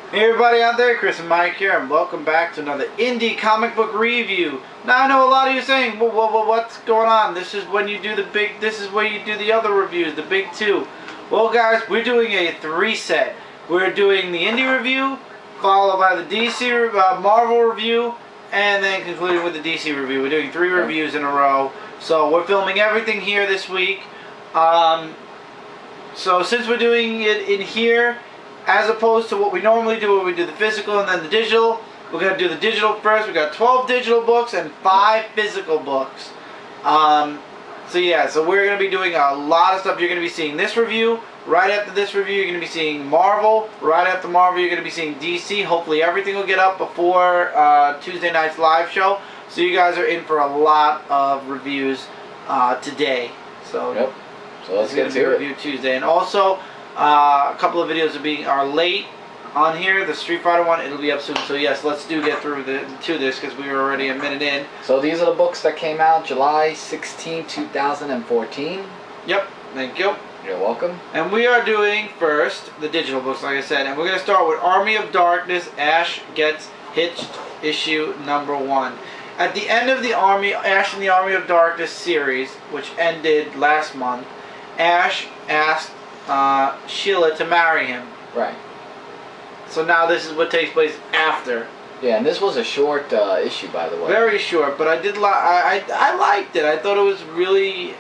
Hey everybody out there, Chris and Mike here, and welcome back to another indie comic book review. Now I know a lot of you are saying, what's going on? This is when you do this is where you do the other reviews, the big two. Well guys, we're doing a 3-set. We're doing the indie review, followed by the DC, Marvel review, and then concluding with the DC review. We're doing 3 reviews in a row. So we're filming everything here this week. So since we're doing it in here, as opposed to what we normally do, where we do the physical and then the digital, we're going to do the digital first. We got 12 digital books and 5 physical books. So yeah, so we're going to be doing a lot of stuff. You're going to be seeing this review. Right after this review, you're going to be seeing Marvel. Right after Marvel, you're going to be seeing DC. Hopefully everything will get up before Tuesday night's live show. So you guys are in for a lot of reviews today. So, yep. So let's get to it. Review Tuesday. And also, a couple of videos are late on here. The Street Fighter one, it'll be up soon. So yes, let's get through to this because we were already a minute in. So these are the books that came out July 16, 2014. Yep, thank you. You're welcome. And we are doing first the digital books, like I said. And we're going to start with Army of Darkness, Ash Gets Hitched, issue number 1. At the end of the Ash and the Army of Darkness series, which ended last month, Ash asked Sheila to marry him. Right. So now this is what takes place after. Yeah, and this was a short issue, by the way. Very short, but I did I liked it. I thought it was really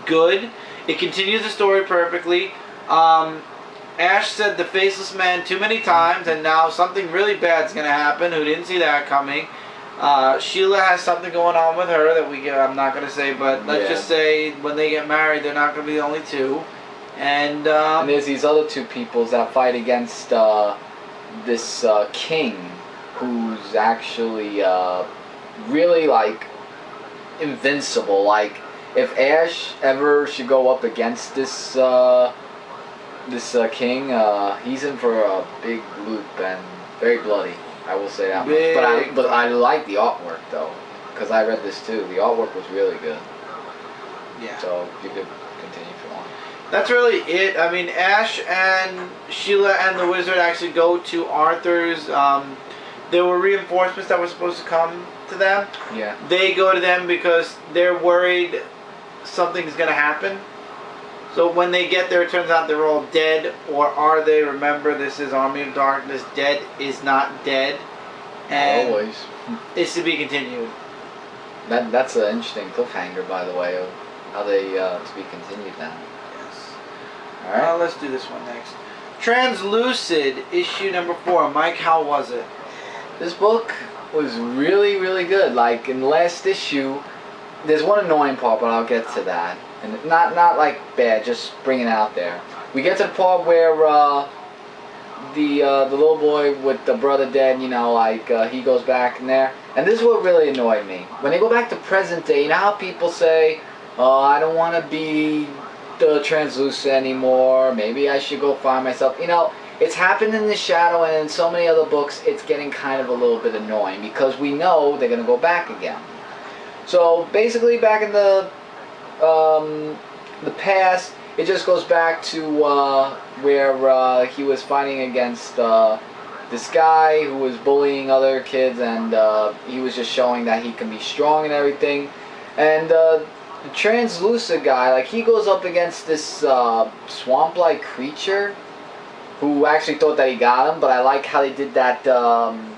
good. It continues the story perfectly. Ash said the faceless man too many times, and now something really bad's gonna happen. Who didn't see that coming? Sheila has something going on with her that I'm not gonna say, but let's just say when they get married, they're not gonna be the only two. And there's these other 2 peoples that fight against this king, who's actually really like invincible. Like if Ash ever should go up against this king, he's in for a big loop and very bloody. I will say that much. But I like the artwork though, because I read this too. The artwork was really good. Yeah. So you could continue if you want. That's really it. I mean, Ash and Sheila and the wizard actually go to Arthur's. There were reinforcements that were supposed to come to them. Yeah. They go to them because they're worried something's going to happen. So when they get there, it turns out they're all dead. Or are they? Remember, this is Army of Darkness. Dead is not dead. And always. It's to be continued. That's an interesting cliffhanger, by the way, of how they to be continued now. Yes. All right. Let's do this one next. Translucid, issue number 4. Mike, how was it? This book was really, really good. Like in the last issue, there's one annoying part, but I'll get to that. And not like bad, just bring it out there. We get to the part where the little boy with the brother dead, you know, like he goes back in there. And this is what really annoyed me. When they go back to present day, you know how people say, oh, I don't want to be the translucent anymore. Maybe I should go find myself. You know, it's happened in The Shadow and in so many other books. It's getting kind of a little bit annoying because we know they're going to go back again. So basically back in the past, it just goes back to where he was fighting against this guy who was bullying other kids, and he was just showing that he can be strong and everything. And the translucent guy, like he goes up against this swamp-like creature who actually thought that he got him, but I like how they did that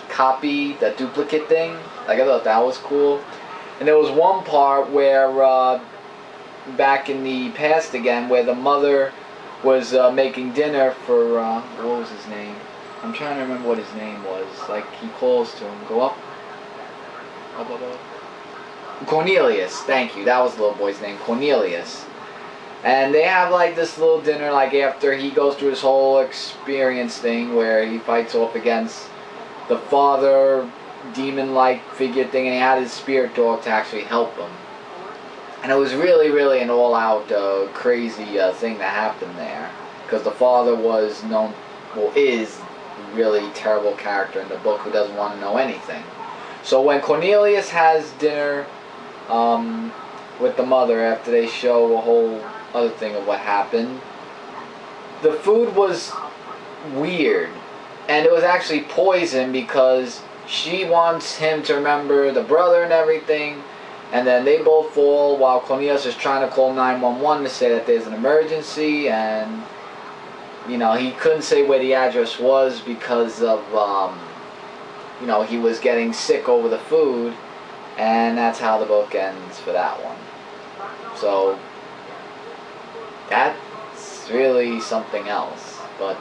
copy, that duplicate thing. Like I thought that was cool. And there was one part where back in the past again, where the mother was making dinner for what was his name? I'm trying to remember what his name was. Like he calls to him, go up. Cornelius, thank you. That was the little boy's name, Cornelius. And they have like this little dinner, like after he goes through his whole experience thing where he fights off against the father demon-like figure thing, and he had his spirit dog to actually help him. And it was really, really an all-out crazy thing that happened there, because the father was known, well, is a really terrible character in the book who doesn't want to know anything. So when Cornelius has dinner with the mother after they show a whole other thing of what happened, the food was weird. And it was actually poison because she wants him to remember the brother and everything. And then they both fall while Cornelius is trying to call 911 to say that there's an emergency. And, you know, he couldn't say where the address was because of, you know, he was getting sick over the food. And that's how the book ends for that one. So, that's really something else. But,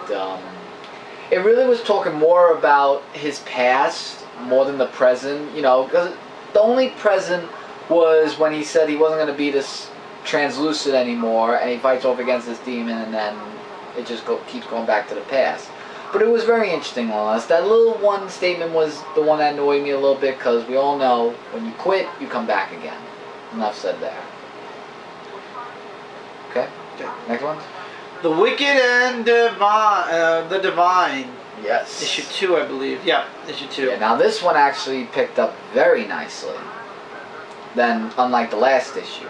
it really was talking more about his past more than the present, you know, because the only present was when he said he wasn't going to be this translucent anymore, and he fights off against this demon, and then it just keeps going back to the past. But it was very interesting on us. That little one statement was the one that annoyed me a little bit, because we all know when you quit, you come back again. Enough said there. Okay? Next one? The Wicked and the Divine. Yes. Issue 2, I believe. Yeah, issue 2. Yeah, now this one actually picked up very nicely. Then, unlike the last issue.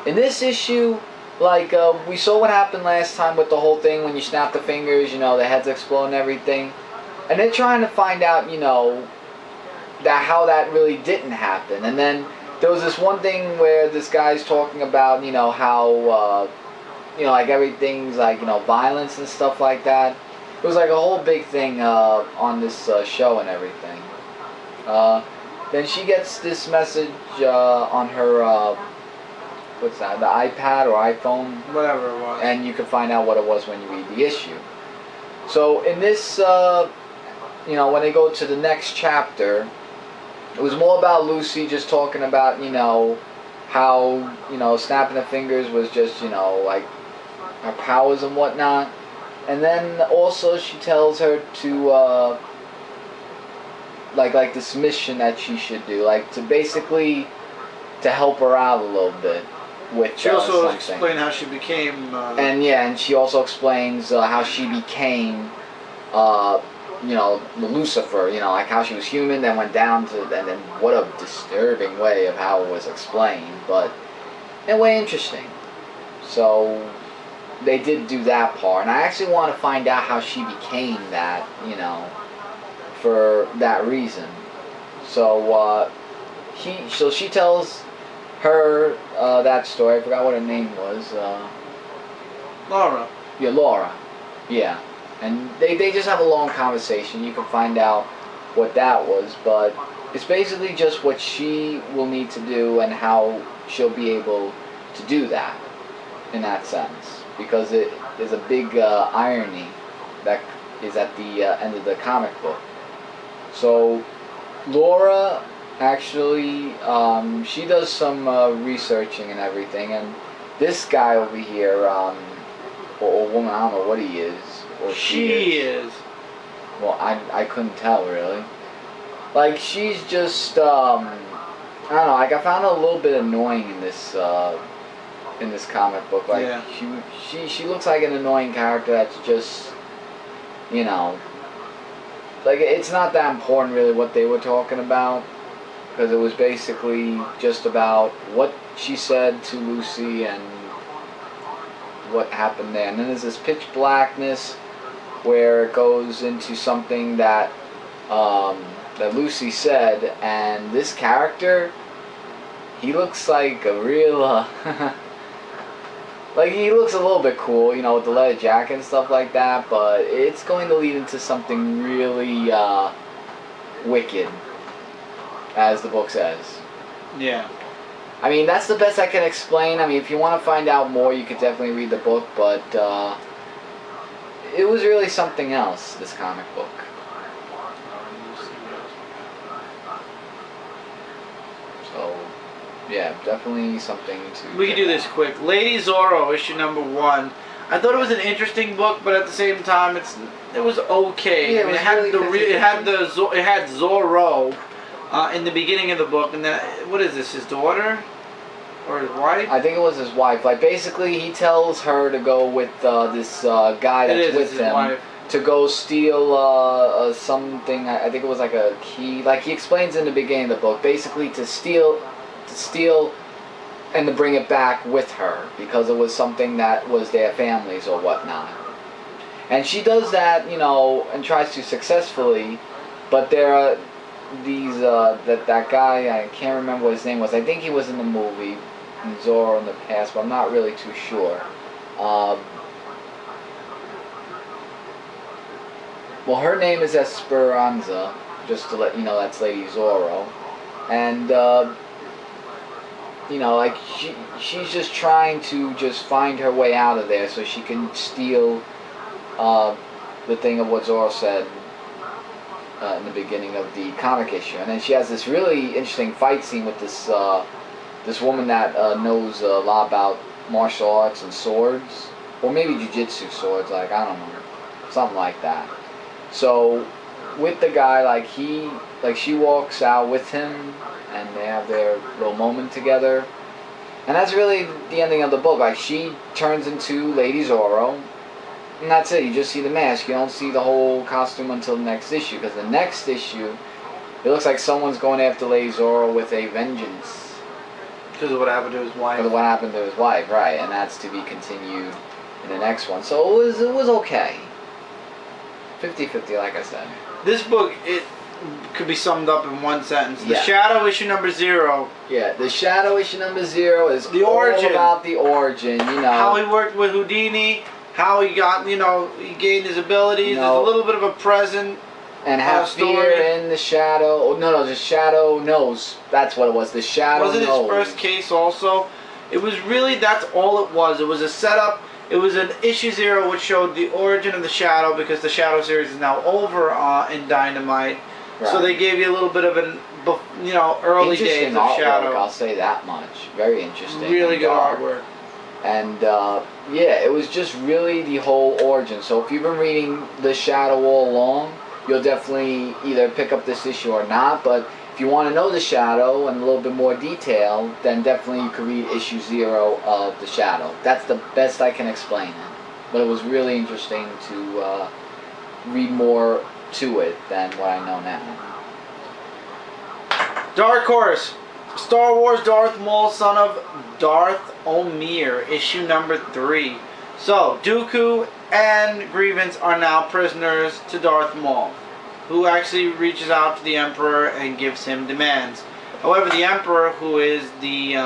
In this issue, like, we saw what happened last time with the whole thing when you snap the fingers, you know, the heads explode and everything. And they're trying to find out, you know, how that really didn't happen. And then there was this one thing where this guy's talking about, you know, how, you know, like everything's like, you know, violence and stuff like that. It was like a whole big thing on this show and everything. Then she gets this message on her, what's that, the iPad or iPhone? Whatever it was. And you can find out what it was when you read the issue. So in this, you know, when they go to the next chapter, it was more about Lucy just talking about, you know, how, you know, snapping the fingers was just, you know, like her powers and whatnot. And then also she tells her to, like this mission that she should do, like to basically to help her out a little bit with she also something. explained how she became and yeah, and she also explains how she became you know, Lucifer, you know, like how she was human, then went down to, and then what a disturbing way of how it was explained, but in a way interesting. So they did do that part, and I actually want to find out how she became that, you know, for that reason. So so she tells her that story. I forgot what her name was. Laura. Yeah, Laura. Yeah. And they just have a long conversation. You can find out what that was, but it's basically just what she will need to do and how she'll be able to do that in that sense. Because it is a big irony that is at the end of the comic book. So Laura actually, she does some researching and everything, and this guy over here, or woman, I don't know what he is. Or she is. Well, I couldn't tell really. Like, she's just, I don't know, like I found her a little bit annoying in this comic book. Like, yeah. She looks like an annoying character that's just, you know, like, it's not that important really what they were talking about, because it was basically just about what she said to Lucy and what happened there. And then there's this pitch blackness where it goes into something that that Lucy said, and this character, he looks like a real like, he looks a little bit cool, you know, with the leather jacket and stuff like that, but it's going to lead into something really wicked, as the book says. Yeah. I mean, that's the best I can explain. I mean, if you want to find out more, you could definitely read the book, but it was really something else, this comic book. So, yeah, definitely something to... We can do this quick. Lady Zorro, issue number 1. I thought it was an interesting book, but at the same time, it was okay. Yeah, I mean, it had Zorro in the beginning of the book, and then what is this? His daughter or his wife? I think it was his wife. Like, basically, he tells her to go with this guy that's with him wife. To go steal something. I think it was like a key. Like, he explains in the beginning of the book, basically to steal and to bring it back with her, because it was something that was their families or whatnot. And she does that, you know, and tries to successfully, but there are these, that guy, I can't remember what his name was. I think he was in the movie, in Zorro in the past, but I'm not really too sure. Well, her name is Esperanza, just to let you know that's Lady Zorro. And, you know, like, she's just trying to just find her way out of there so she can steal the thing of what Zorro said in the beginning of the comic issue. And then she has this really interesting fight scene with this this woman that knows a lot about martial arts and swords. Or maybe jiu-jitsu swords, like, I don't know. Something like that. So, with the guy, like, she walks out with him, and they have their little moment together. And that's really the ending of the book. Like, she turns into Lady Zorro, and that's it. You just see the mask. You don't see the whole costume until the next issue, because the next issue, it looks like someone's going after Lady Zorro with a vengeance. Because of what happened to his wife. Because of what happened to his wife, right. And that's to be continued in the next one. So it was okay. 50-50, like I said. This book, it could be summed up in one sentence. The Yeah. Shadow issue number 0. Yeah, the Shadow issue number 0 is The all origin. about the origin, you know. How he worked with Houdini, how he got, you know, he gained his abilities. No. There's a little bit of a present. And have fear in the Shadow. Oh, no, the Shadow knows. That's what it was. The Shadow knows. Was it his first case also? It was really, that's all it was. It was a setup. It was an issue 0 which showed the origin of the Shadow, because the Shadow series is now over in Dynamite. Right. So they gave you a little bit of an, you know, early days of artwork, Shadow. I'll say that much. Very interesting. Really good artwork. And yeah, it was just really the whole origin. So if you've been reading the Shadow all along, you'll definitely either pick up this issue or not. But if you want to know the Shadow in a little bit more detail, then definitely you could read issue 0 of the Shadow. That's the best I can explain it. But it was really interesting to read more to it than what I know now. Dark Horse. Star Wars Darth Maul, son of Darth Omeer, issue number 3. So, Dooku and Grievance are now prisoners to Darth Maul, who actually reaches out to the Emperor and gives him demands. However, the Emperor, who is the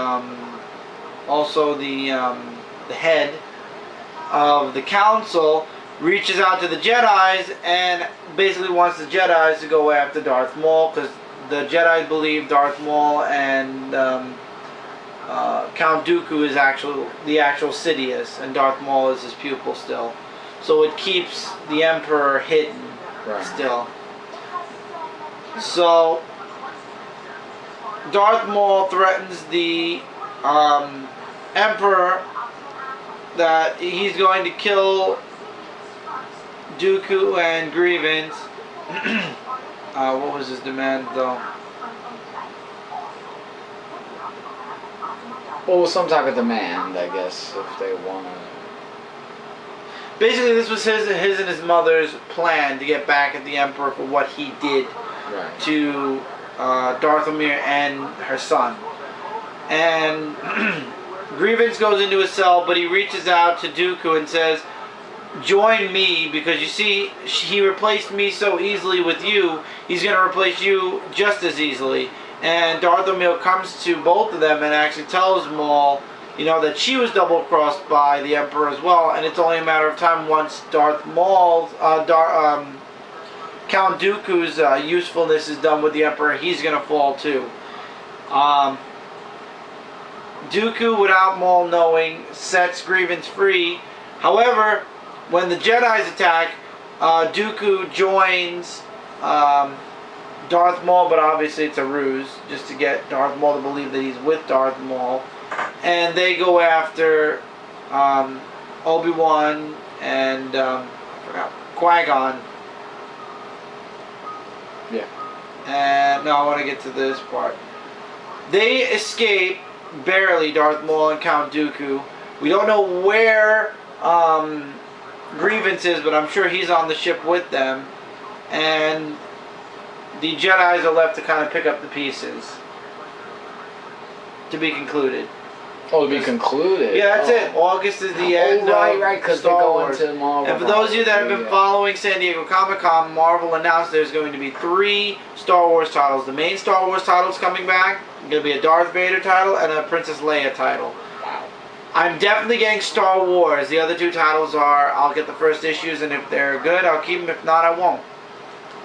also the head of the Council, reaches out to the Jedis and basically wants the Jedis to go after Darth Maul, because the Jedi believe Darth Maul and Count Dooku is the actual Sidious, and Darth Maul is his pupil still. So it keeps the Emperor hidden still. So Darth Maul threatens the Emperor that he's going to kill Dooku and Grievance. What was his demand, though? Well, some type of demand, I guess, if they want to. Basically, this was his and his mother's plan to get back at the Emperor for what he did to Darth Omeer and her son. And Grievance goes into his cell, but he reaches out to Dooku and says, "Join me, because you see, he replaced me so easily with you, he's going to replace you just as easily." And Darth Omeer comes to both of them and actually tells Maul, you know, that she was double-crossed by the Emperor as well, and it's only a matter of time once Darth Maul's, Count Dooku's usefulness is done with the Emperor, he's going to fall too. Dooku, without Maul knowing, sets Grievance free. However, when the Jedis attack, Dooku joins Darth Maul, but obviously it's a ruse, just to get Darth Maul to believe that he's with Darth Maul. And they go after Obi-Wan and I forgot, Qui-Gon. Yeah. And now I want to get to this part. They escape barely, Darth Maul and Count Dooku. We don't know where Grievance is, but I'm sure he's on the ship with them. And the Jedis are left to kind of pick up the pieces. To be concluded. Oh, to be concluded. Yeah, that's it. August is the end. Right, because they Star go Wars. into Marvel. And for those of you that have been following San Diego Comic-Con, Marvel announced there's going to be 3 Star Wars titles. The main Star Wars title's coming back. It's going to be a Darth Vader title and a Princess Leia title. Wow. I'm definitely getting Star Wars. The other 2 titles are, I'll get the first issues, and if they're good, I'll keep them. If not, I won't.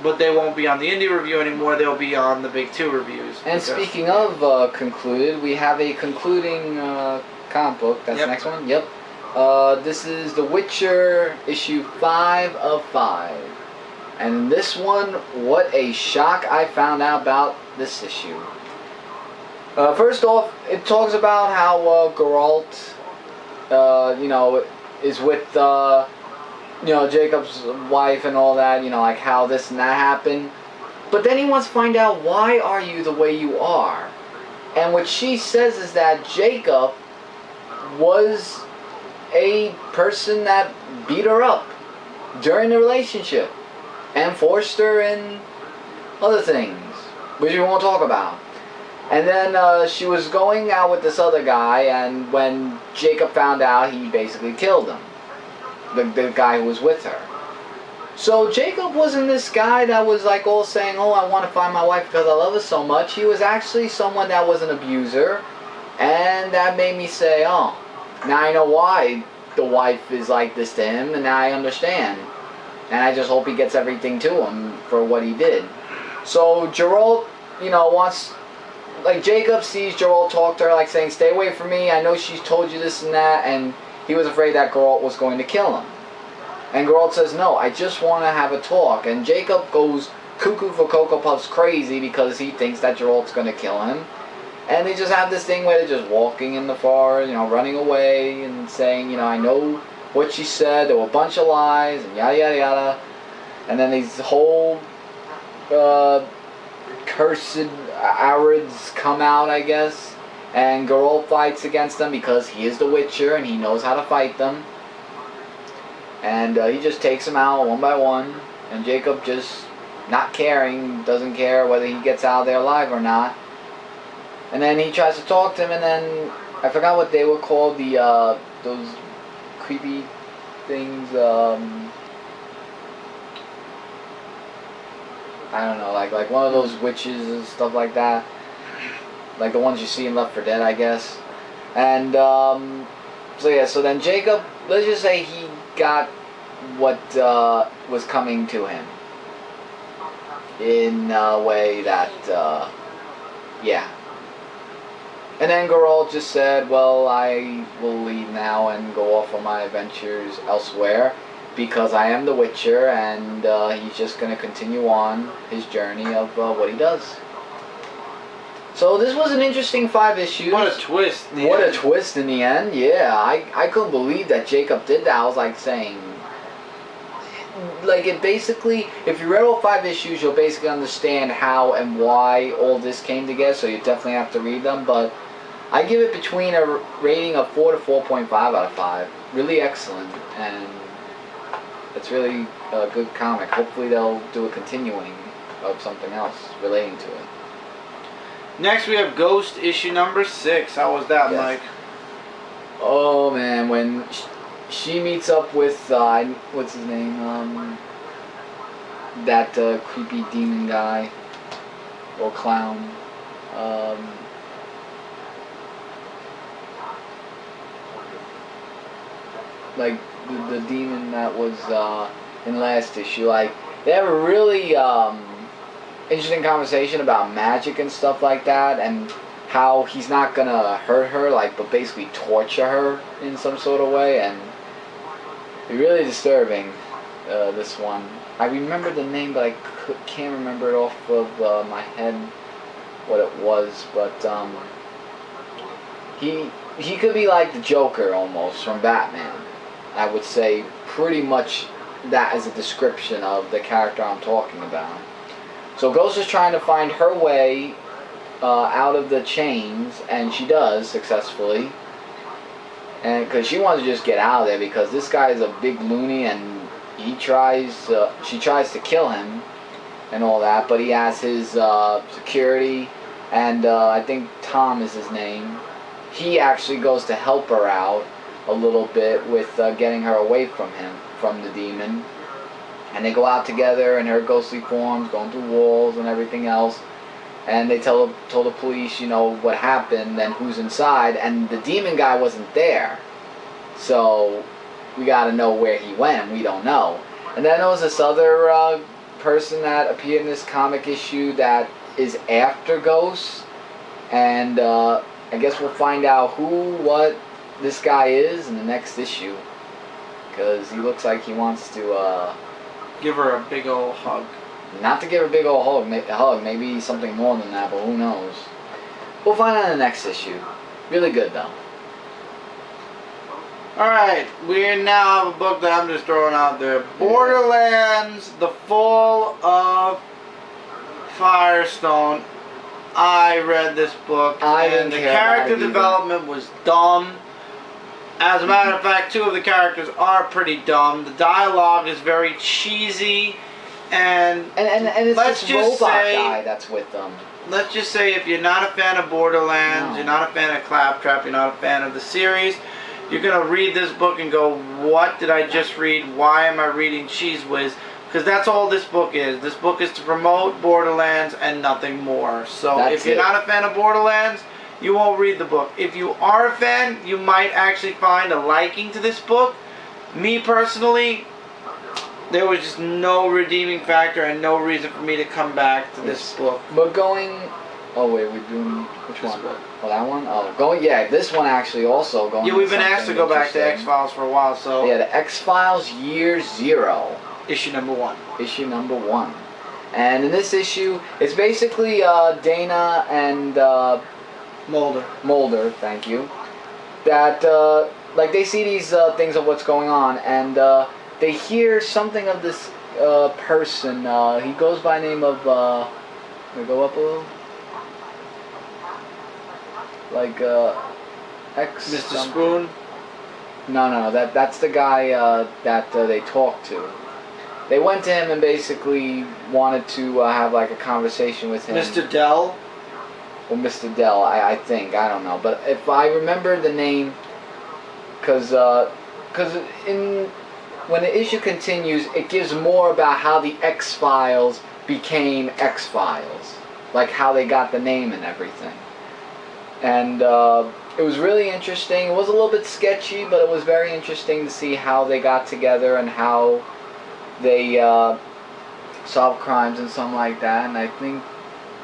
But they won't be on the indie review anymore. They'll be on the big 2 reviews. And speaking of concluded, we have a concluding comic book. That's the next one. Yep. This is The Witcher issue 5 of 5. And this one, what a shock I found out about this issue. First off, it talks about how Geralt, you know, is with, you know, Jacob's wife and all that, you know, like how this and that happened. But then he wants to find out, why are you the way you are? And what she says is that Jacob was a person that beat her up during the relationship and forced her in other things, which we won't talk about. And then she was going out with this other guy, and when Jacob found out, he basically killed him. The guy who was with her. So Jacob wasn't this guy that was like all saying, oh, I want to find my wife because I love her so much. He was actually someone that was an abuser, and that made me say, oh, now I know why the wife is like this to him, and now I understand. And I just hope he gets everything to him for what he did. So Geralt, you know, wants, like Jacob sees Geralt talk to her like saying, stay away from me, I know she's told you this and that, and he was afraid that Geralt was going to kill him. And Geralt says, no, I just want to have a talk. And Jacob goes cuckoo for Cocoa Puffs crazy because he thinks that Geralt's going to kill him. And they just have this thing where they're just walking in the forest, you know, running away and saying, you know, I know what she said, there were a bunch of lies, and yada yada yada. And then these whole cursed Arids come out, I guess. And Geralt fights against them because he is the Witcher and he knows how to fight them. And he just takes them out one by one. And Jacob just, not caring, doesn't care whether he gets out of there alive or not. And then he tries to talk to him, and then, I forgot what they were called, the, those creepy things, I don't know, like one of those witches and stuff like that. Like the ones you see in Left 4 Dead, I guess. And, so yeah, so then Jacob, let's just say he got what was coming to him in a way that, yeah. And then Geralt just said, well, I will leave now and go off on my adventures elsewhere because I am the Witcher, and he's just going to continue on his journey of what he does. So this was an interesting 5 issues. What a twist. What a twist in the end. Yeah, I couldn't believe that Jacob did that. I was like saying, like it basically, if you read all 5 issues, you'll basically understand how and why all this came together, so you definitely have to read them. But I give it between a rating of 4 to 4.5 out of 5. Really excellent, and it's really a good comic. Hopefully they'll do a continuing of something else relating to it. Next we have Ghost issue number 6. How was that, Yes. Mike? Oh man, when she meets up with what's his name? That creepy demon guy or clown. Like the demon that was in last issue. Like they have a really interesting conversation about magic and stuff like that, and how he's not gonna hurt her, like, but basically torture her in some sort of way, and it's really disturbing. This one, I remember the name, but I can't remember it off of my head what it was. But he could be like the Joker almost from Batman. I would say pretty much that as a description of the character I'm talking about. So Ghost is trying to find her way out of the chains, and she does successfully. And because she wants to just get out of there, because this guy is a big loony, and she tries to kill him and all that, but he has his security, and I think Tom is his name, he actually goes to help her out a little bit with getting her away from him, from the demon. And they go out together in her ghostly forms, going through walls and everything else. And they tell the police, you know, what happened and who's inside. And the demon guy wasn't there. So we got to know where he went. We don't know. And then there was this other person that appeared in this comic issue that is after Ghost. And I guess we'll find out what this guy is in the next issue. Because he looks like he wants to... give her a big old hug. Not to give her a big old hug. Maybe something more than that, but who knows. We'll find out in the next issue. Really good, though. Alright, we now have a book that I'm just throwing out there. Borderlands, The Fall of Firestone. I read this book, and the character development was dumb. As a matter of fact, 2 of the characters are pretty dumb. The dialogue is very cheesy, and it's let's this just robot say, guy that's with them. Let's just say, if you're not a fan of Borderlands, you're not a fan of Claptrap, you're not a fan of the series, you're gonna read this book and go, "What did I just read? Why am I reading Cheese Whiz?" Because that's all this book is. This book is to promote Borderlands and nothing more. So if you're not a fan of Borderlands, you won't read the book. If you are a fan, you might actually find a liking to this book. Me personally, there was just no redeeming factor and no reason for me to come back to this book. But going... Oh wait, we're doing... Which one? Book. Oh, that one? Oh, going... Yeah, this one actually also going... Yeah, we've been asked to go back to X-Files for a while, so... Yeah, the X-Files Year Zero. Issue number 1. Issue number 1. And in this issue, it's basically Dana and... Mulder, thank you. That, like, they see these things of what's going on, and they hear something of this person. He goes by the name of, let me go up a little. Like, Mr. Spoon? No, that's the guy that they talked to. They went to him and basically wanted to have, like, a conversation with him. Mr. Dell? Or Mr. Dell, I think, I don't know. But if I remember the name, because when the issue continues, it gives more about how the X-Files became X-Files. Like how they got the name and everything. And it was really interesting. It was a little bit sketchy, but it was very interesting to see how they got together and how they solve crimes and something like that. And I think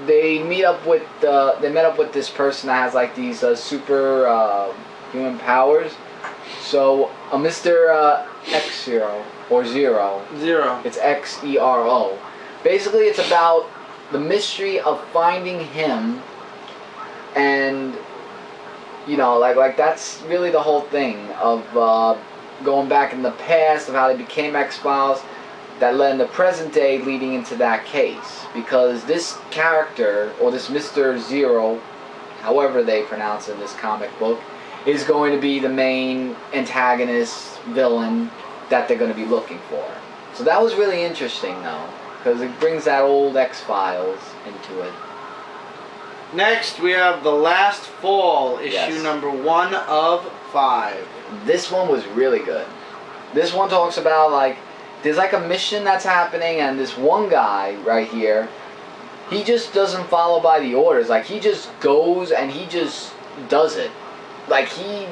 they met up with this person that has like these super human powers. So Mr. X-Zero or Zero. It's X-E-R-O. Basically, it's about the mystery of finding him, and you know, like that's really the whole thing of going back in the past of how they became X-Files. That led in the present day leading into that case. Because this character, or this Mr. Zero, however they pronounce it in this comic book, is going to be the main antagonist, villain, that they're going to be looking for. So that was really interesting though, because it brings that old X-Files into it. Next we have The Last Fall, issue number 1 of 5. This one was really good. This one talks about like, there's like a mission that's happening, and this one guy right here, he just doesn't follow by the orders. Like, he just goes and he just does it. Like, he,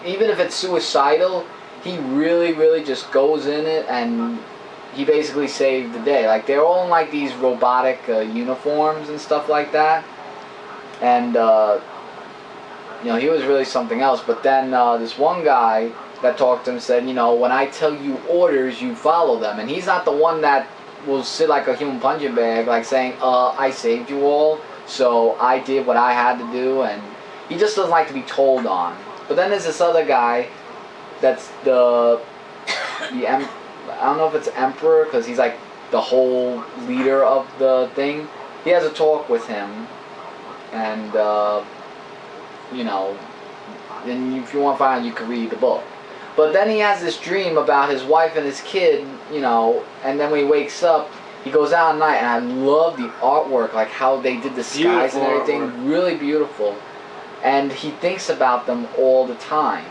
even if it's suicidal, he really just goes in it, and he basically saved the day. Like, they're all in like these robotic uniforms and stuff like that. And, you know, he was really something else. But then this one guy that talked to him said, you know, when I tell you orders, you follow them. And he's not the one that will sit like a human punching bag, like saying, I saved you all, so I did what I had to do. And he just doesn't like to be told on. But then there's this other guy that's I don't know if it's Emperor, because he's like the whole leader of the thing. He has a talk with him, and you know, and if you want to find out, you can read the book. But then he has this dream about his wife and his kid, you know, and then when he wakes up, he goes out at night, and I love the artwork, like how they did the skies and everything, really beautiful. and he thinks about them all the time,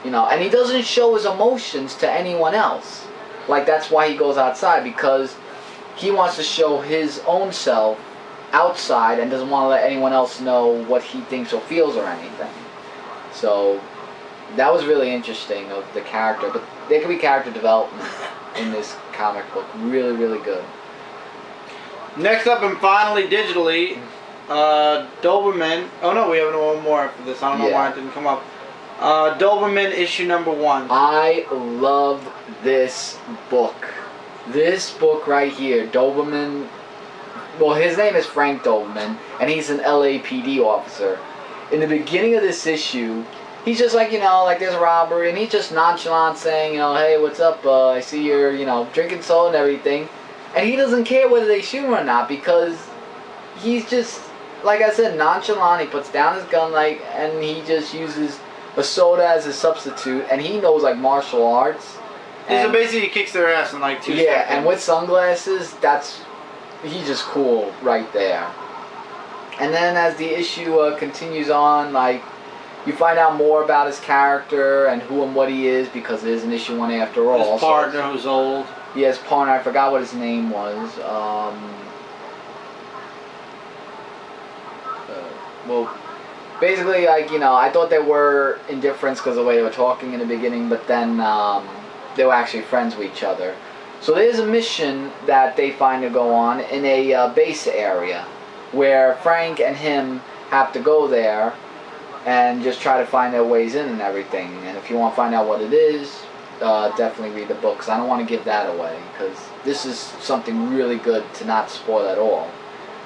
you know, and he doesn't show his emotions to anyone else. Like, that's why he goes outside, because he wants to show his own self outside and doesn't want to let anyone else know what he thinks or feels or anything. So that was really interesting of the character, but there could be character development in this comic book. Really, really good. Next up, and finally digitally, Doberman. Oh no, we have one more after this. I don't know why it didn't come up. Doberman issue number 1. I love this book. This book right here, Doberman. Well, his name is Frank Doberman, and he's an LAPD officer. In the beginning of this issue, he's just like, you know, like there's a robbery, and he's just nonchalant saying, you know, hey, what's up? I see you're, you know, drinking soda and everything. And he doesn't care whether they shoot him or not, because he's just, like I said, nonchalant. He puts down his gun, like, and he just uses a soda as a substitute, and he knows, like, martial arts. So basically he kicks their ass in like 2 seconds. Yeah, and with sunglasses, he's just cool right there. And then as the issue continues on, like, you find out more about his character and who and what he is, because it is an issue 1 after all. His partner who's old. Yeah, his partner, I forgot what his name was. Well, basically, like, you know, I thought they were indifferents because of the way they were talking in the beginning, but then they were actually friends with each other. So there's a mission that they find to go on in a base area, where Frank and him have to go there and just try to find their ways in and everything. And if you want to find out what it is, definitely read the book, because I don't want to give that away, because this is something really good to not spoil at all.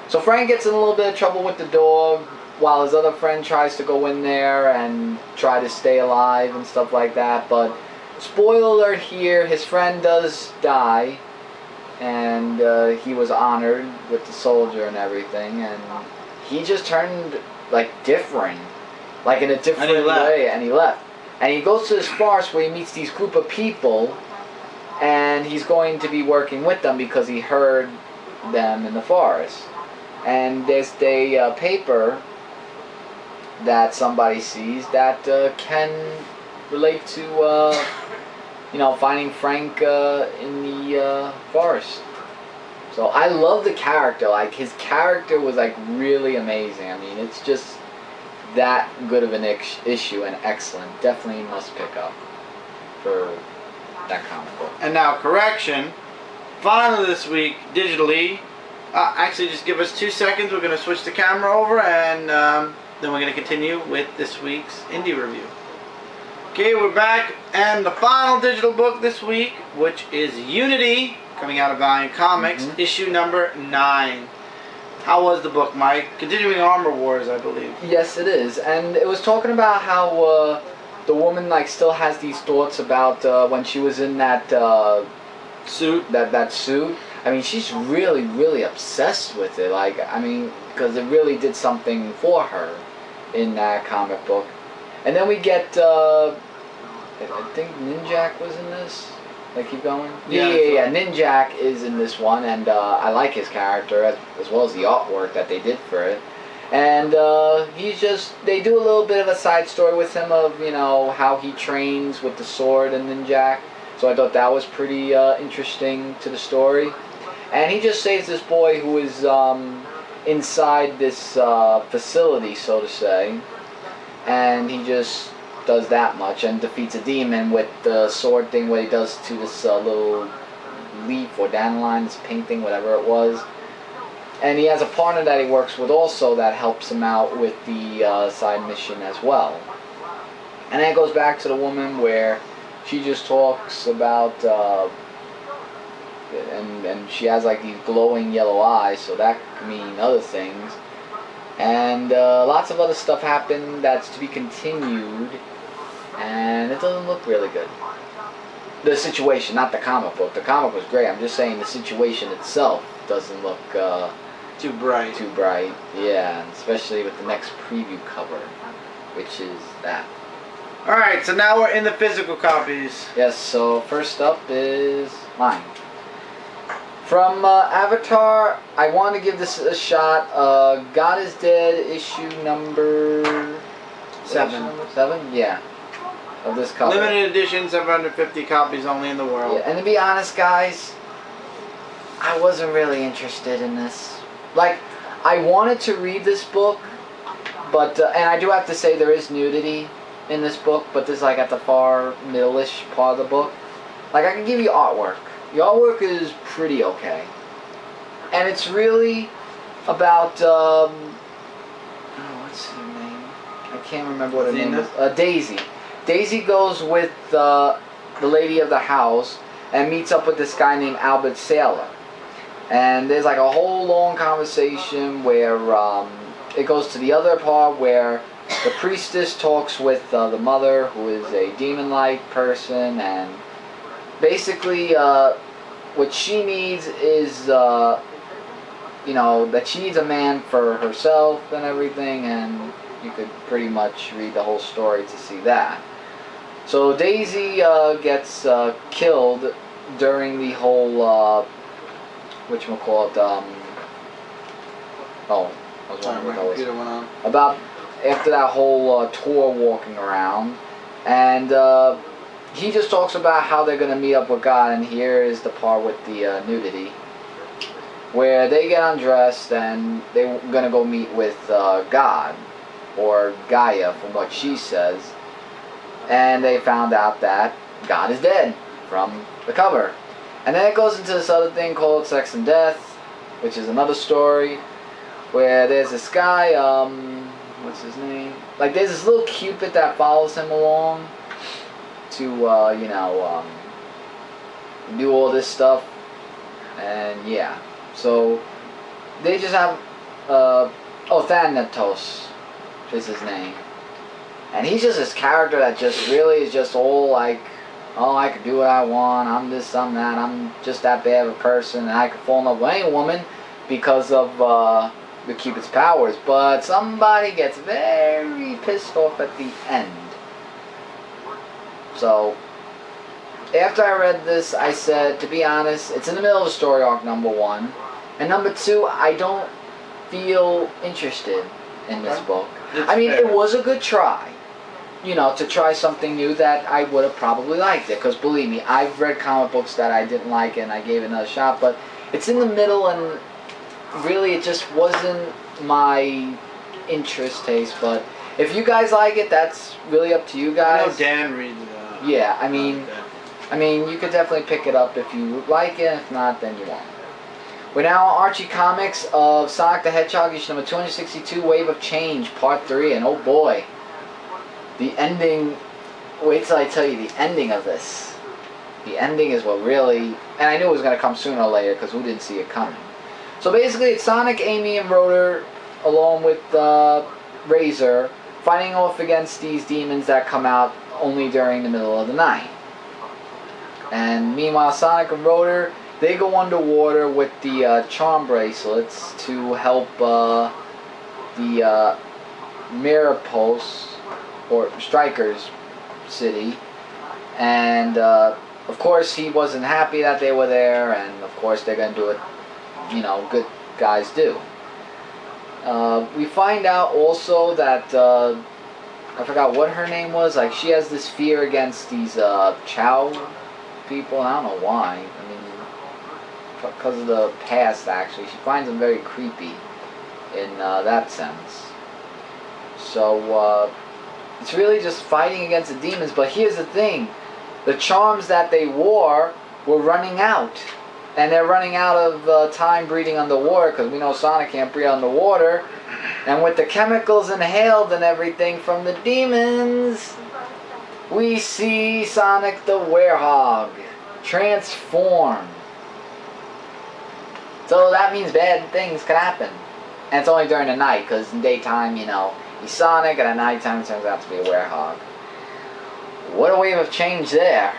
So Frank gets in a little bit of trouble with the dog, while his other friend tries to go in there and try to stay alive and stuff like that. But spoiler alert here, his friend does die, and he was honored with the soldier and everything, and he just turned, like, different, like in a different way, and he left. And he goes to this forest where he meets these group of people, and he's going to be working with them because he heard them in the forest. And there's a paper that somebody sees that can relate to, you know, finding Frank in the forest. So I love the character. Like, his character was, like, really amazing. I mean, it's just that good of an issue, and excellent. Definitely must pick up for that comic book. And now, correction. Finally this week, digitally. Actually, just give us 2 seconds. We're going to switch the camera over, and then we're going to continue with this week's indie review. Okay, we're back, and the final digital book this week, which is Unity, coming out of Valiant Comics, issue number 9. How was the book, Mike? Continuing Armor Wars, I believe. Yes, it is. And it was talking about how the woman, like, still has these thoughts about when she was in that suit. That suit. I mean, she's really, really obsessed with it. Like, I mean, because it really did something for her in that comic book. And then we get, I think Ninjak was in this. Like, keep going? Yeah. Ninjak is in this one, and I like his character as well as the artwork that they did for it. And he's just, they do a little bit of a side story with him of, you know, how he trains with the sword and Ninjak. So I thought that was pretty interesting to the story. And he just saves this boy who is inside this facility, so to say. And he just does that much and defeats a demon with the sword thing, what he does to this little leaf or dandelion, this pink thing, whatever it was. And he has a partner that he works with also that helps him out with the side mission as well. And then it goes back to the woman where she just talks about, and she has like these glowing yellow eyes, so that could mean other things. And lots of other stuff happened that's to be continued, and it doesn't look really good. The situation, not the comic book. The comic was great. I'm just saying the situation itself doesn't look too bright. Too bright, yeah, especially with the next preview cover, which is that. Alright, so now we're in the physical copies. Yes, so first up is mine. From Avatar, I want to give this a shot. God is Dead issue number 7. Number 7? Yeah. Of this cover. Limited edition, 750 copies only in the world. Yeah, and to be honest, guys, I wasn't really interested in this. Like, I wanted to read this book, but, and I do have to say there is nudity in this book, but this is like at the far middle-ish part of the book. Like, I can give you artwork. The artwork is pretty okay. And it's really about, what's her name? I can't remember what her name is. Daisy. Daisy goes with the lady of the house and meets up with this guy named Albert Sailor. And there's like a whole long conversation where it goes to the other part where the priestess talks with the mother, who is a demon-like person, and basically what she needs is, you know, that she needs a man for herself and everything, and you could pretty much read the whole story to see that. So Daisy gets killed during the whole, whatchamacallit, I was wondering what that was. Computer went on. About after that whole tour walking around, and he just talks about how they're going to meet up with God, and here is the part with the nudity, where they get undressed and they're going to go meet with God, or Gaia from what she says, and they found out that God is dead from the cover. And then it goes into this other thing called Sex and Death, which is another story, where there's this guy, what's his name? Like, there's this little Cupid that follows him along to, you know, do all this stuff, and yeah. So, they just have, Thanatos is his name. And he's just this character that just really is just all like, oh, I can do what I want, I'm this, I'm that, I'm just that bad of a person, and I can fall in love with any woman because of the Cupid's powers. But somebody gets very pissed off at the end. So, after I read this, I said, to be honest, it's in the middle of story arc number 1. And number 2, I don't feel interested in this book. I mean, it was a good try. You know, to try something new that I would have probably liked it. Because believe me, I've read comic books that I didn't like and I gave it another shot. But it's in the middle, and really it just wasn't my interest taste. But if you guys like it, that's really up to you guys. I know Dan reads it. Yeah, I mean, you could definitely pick it up if you like it. If not, then you won't. We're now on Archie Comics of Sonic the Hedgehog, issue number 262, Wave of Change, Part 3. And oh boy, the ending, wait till I tell you the ending of this. The ending is what really, and I knew it was going to come sooner or later because who didn't see it coming. So basically it's Sonic, Amy, and Rotor along with Razor fighting off against these demons that come out only during the middle of the night. And meanwhile Sonic and Rotor, they go underwater with the charm bracelets to help the Mirapos, or Strikers City, and of course he wasn't happy that they were there, and of course they're gonna do it, you know, good guys do. We find out also that I forgot what her name was. Like, she has this fear against these Chow people, and I don't know why. I mean, because of the past, actually, she finds them very creepy in that sense. So it's really just fighting against the demons. But here's the thing. The charms that they wore were running out. And they're running out of time breathing underwater, because we know Sonic can't breathe underwater. And with the chemicals inhaled and everything from the demons, we see Sonic the Werehog transform. So that means bad things could happen. And it's only during the night, because in daytime, you know, he's Sonic, and at nighttime it turns out to be a werehog. What a wave of change there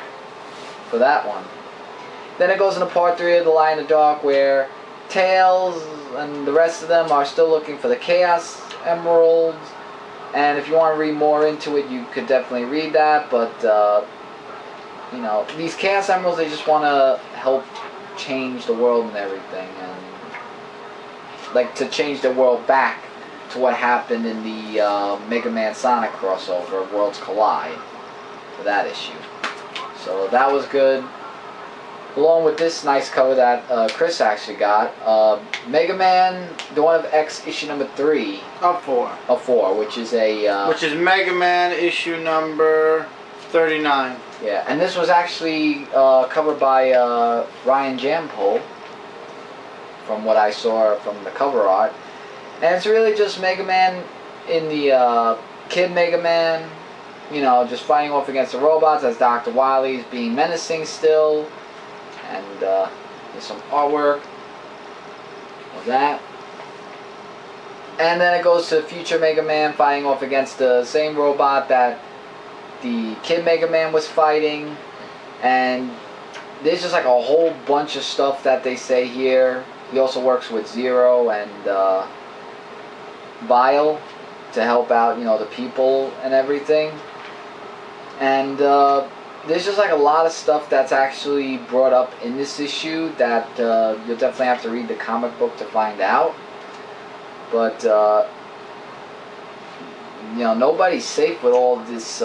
for that one. Then it goes into part 3 of The Light in the Dark, where Tails and the rest of them are still looking for the Chaos Emeralds. And if you want to read more into it, you could definitely read that. But, you know, these Chaos Emeralds, they just want to help change the world and everything. And, like, to change the world back to what happened in the Mega Man Sonic crossover, Worlds Collide, for that issue. So that was good. Along with this nice cover that Chris actually got, Mega Man Dawn of X issue number 3. Of 4. Of 4, which is a... which is Mega Man issue number 39. Yeah, and this was actually covered by Ryan Jampol, from what I saw from the cover art. And it's really just Mega Man in the Kid Mega Man, you know, just fighting off against the robots as Dr. Wily's being menacing still. And there's some artwork of that. And then it goes to future Mega Man fighting off against the same robot that the Kid Mega Man was fighting. And there's just like a whole bunch of stuff that they say here. He also works with Zero and Vile to help out, you know, the people and everything. And there's just like a lot of stuff that's actually brought up in this issue that you'll definitely have to read the comic book to find out. But you know, nobody's safe with all this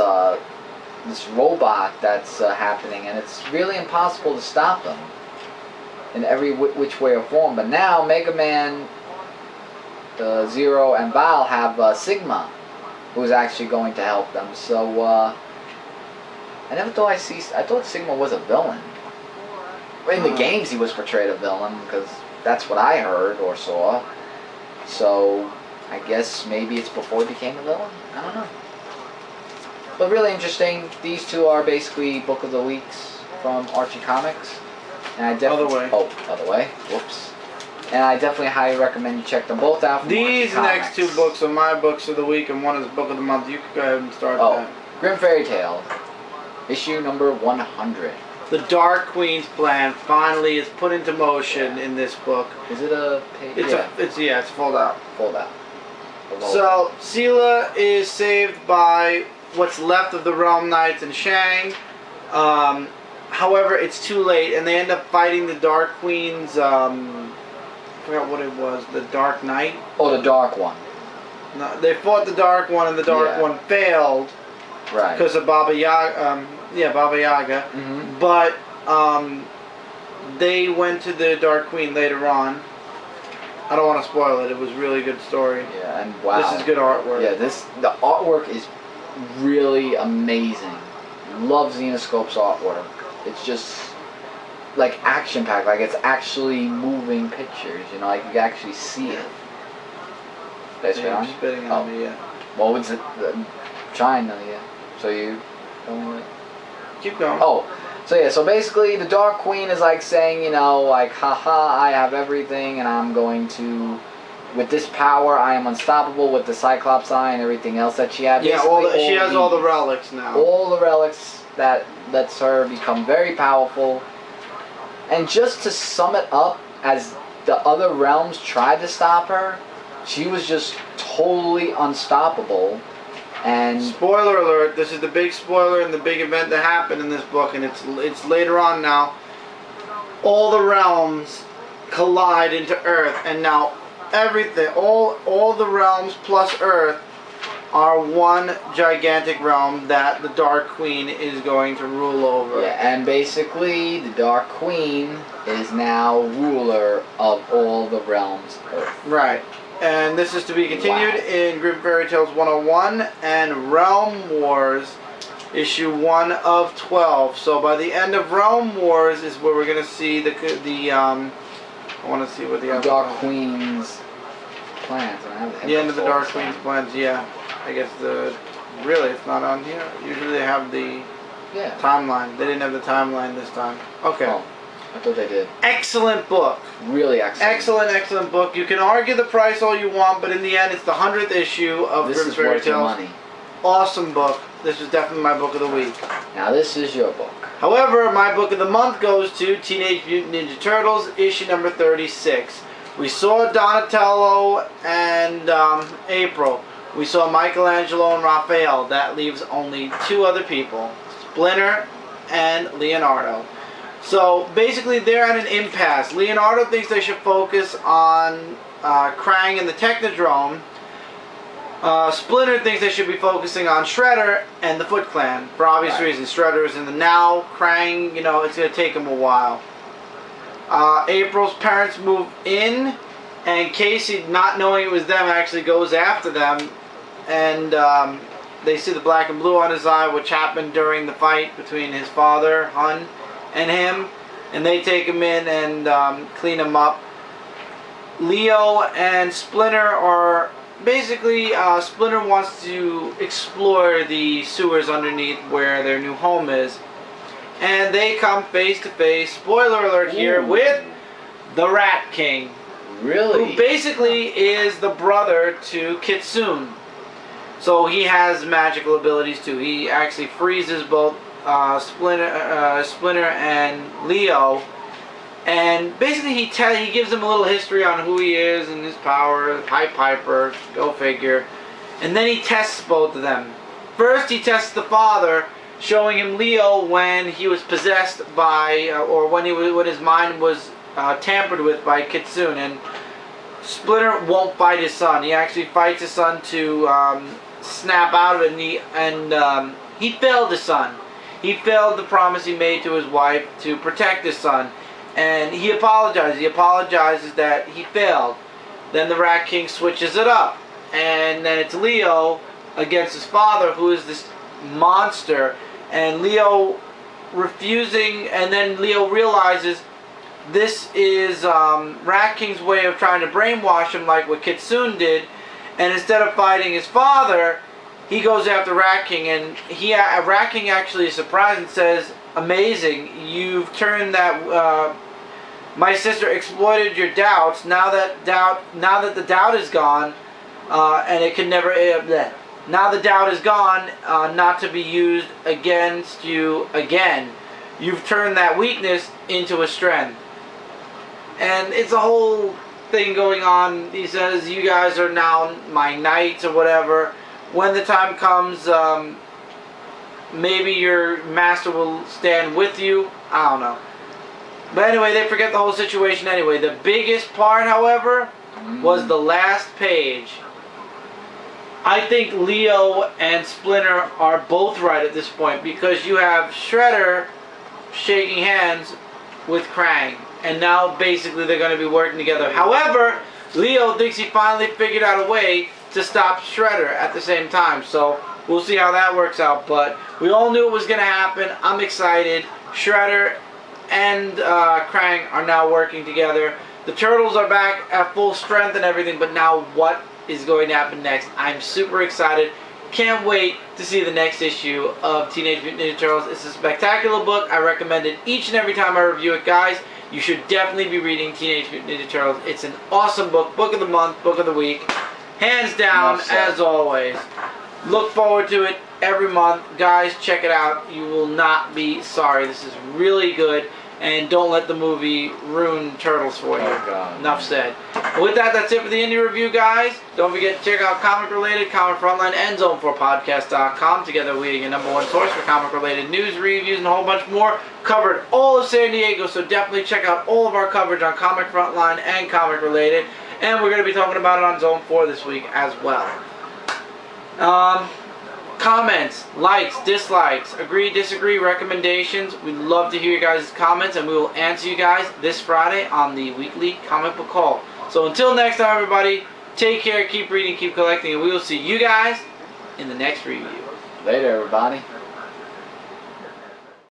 this robot that's happening, and it's really impossible to stop them in every which way or form. But now Mega Man, Zero, and Vile have Sigma, who's actually going to help them. So I never thought I thought Sigma was a villain. In the games he was portrayed a villain, because that's what I heard or saw. So I guess maybe it's before he became a villain? I don't know. But really interesting. These two are basically Book of the Weeks from Archie Comics. And I definitely... Other way. Oh, other way. Whoops. And I definitely highly recommend you check them both out from These Archie next Comics. 2 books are my books of the week, and one is Book of the Month. You can go ahead and start that. Grim Fairy Tale. Issue number 100. The Dark Queen's plan finally is put into motion in this book. Is it a page? It's fold out. Fold out. So Sela is saved by what's left of the Realm Knights and Shang. However, it's too late, and they end up fighting the Dark Queen's. I forgot what it was. The Dark Knight. Oh, the Dark One. No, they fought the Dark One, and the Dark One failed. Right. Because of Baba Yaga. Baba Yaga. Mm-hmm. But they went to the Dark Queen later on. I don't want to spoil it. It was a really good story. Yeah, and wow. This is good artwork. Yeah, the artwork is really amazing. Love Xenoscope's artwork. It's just like action packed. Like it's actually moving pictures. You know, like you can actually see it. Did I spit on you? Spitting on me, yeah. Well, it's trying to, yeah. So you don't. Keep going. Oh, so yeah, so basically the Dark Queen is like saying, you know, like, haha, I have everything and I'm going to, with this power, I am unstoppable with the Cyclops Eye and everything else that she had. Yeah, she has all the relics now. All the relics that lets her become very powerful. And just to sum it up, as the other realms tried to stop her, she was just totally unstoppable. And spoiler alert, this is the big spoiler and the big event that happened in this book, and it's later on now. All the realms collide into Earth, and now everything, all the realms plus Earth are one gigantic realm that the Dark Queen is going to rule over. Yeah, and basically the Dark Queen is now ruler of all the realms Earth. Right. And this is to be continued in Grim Fairy Tales 101 and Realm Wars, issue 1 of 12. So by the end of Realm Wars is where we're going to see the I want to see what the Dark Queen's plans. The end of the Dark Queen's plans, yeah. I guess really it's not on here. Usually they have the timeline. They didn't have the timeline this time. Okay. Oh. I thought they did. Excellent book. Really excellent. Excellent book. You can argue the price all you want, but in the end, it's the 100th issue of Grim Fairy Tales. Money. Awesome book. This is definitely my book of the week. Now this is your book. However, my book of the month goes to Teenage Mutant Ninja Turtles, issue number 36. We saw Donatello and April. We saw Michelangelo and Raphael. That leaves only 2 other people, Splinter and Leonardo. So basically they're at an impasse. Leonardo thinks they should focus on Krang and the Technodrome. Splinter thinks they should be focusing on Shredder and the Foot Clan for obvious reasons. Shredder is in the now. Krang, you know, it's going to take him a while. April's parents move in, and Casey, not knowing it was them, actually goes after them, and they see the black and blue on his eye, which happened during the fight between his father, Hun, and him, and they take him in and clean him up. Leo and Splinter are basically, Splinter wants to explore the sewers underneath where their new home is. And they come face to face, spoiler alert here, with the Rat King. Really? Who basically is the brother to Kitsune. So he has magical abilities too. He actually freezes both Splinter and Leo. And basically he gives them a little history on who he is and his power, Pied Piper, go figure. And then he tests both of them. First he tests the father, showing him Leo when he was possessed by, or when his mind was tampered with by Kitsune. And Splinter won't fight his son. He actually fights his son to snap out of it, and he failed his son. He failed the promise he made to his wife to protect his son. And he apologizes. He apologizes that he failed. Then the Rat King switches it up. And then it's Leo against his father, who is this monster. And Leo refusing, and then Leo realizes this is Rat King's way of trying to brainwash him, like what Kitsune did. And instead of fighting his father, he goes after Rat King. And Rat King actually is surprised and says, "Amazing, you've turned that my sister exploited your doubts. Now that the doubt is gone, and it can never now the doubt is gone, not to be used against you again. You've turned that weakness into a strength." And it's a whole thing going on. He says, "You guys are now my knights," or whatever. When the time comes, maybe your master will stand with you. I don't know. But anyway, they forget the whole situation anyway. The biggest part, however, was the last page. I think Leo and Splinter are both right at this point, because you have Shredder shaking hands with Krang. And now basically they're going to be working together. However, Leo thinks he finally figured out a way to stop Shredder at the same time. So we'll see how that works out. But we all knew it was going to happen. I'm excited. Shredder and Krang are now working together. The Turtles are back at full strength and everything, but now what is going to happen next? I'm super excited. Can't wait to see the next issue of Teenage Mutant Ninja Turtles. It's a spectacular book. I recommend it each and every time I review it, guys. You should definitely be reading Teenage Mutant Ninja Turtles. It's an awesome book. Book of the month, book of the week. Hands down, as always. Look forward to it every month. Guys, check it out. You will not be sorry. This is really good. And don't let the movie ruin Turtles for you. Oh, God. Enough said. With that, that's it for the indie review, guys. Don't forget to check out Comic Related, Comic Frontline, and Zone4Podcast.com. Together, we are your #1 source for comic-related news, reviews, and a whole bunch more. Covered all of San Diego, so definitely check out all of our coverage on Comic Frontline and Comic Related. And we're going to be talking about it on Zone 4 this week as well. Comments, likes, dislikes, agree, disagree, recommendations. We'd love to hear you guys' comments, and we will answer you guys this Friday on the weekly comic book call. So until next time, everybody, take care, keep reading, keep collecting, and we will see you guys in the next review. Later, everybody.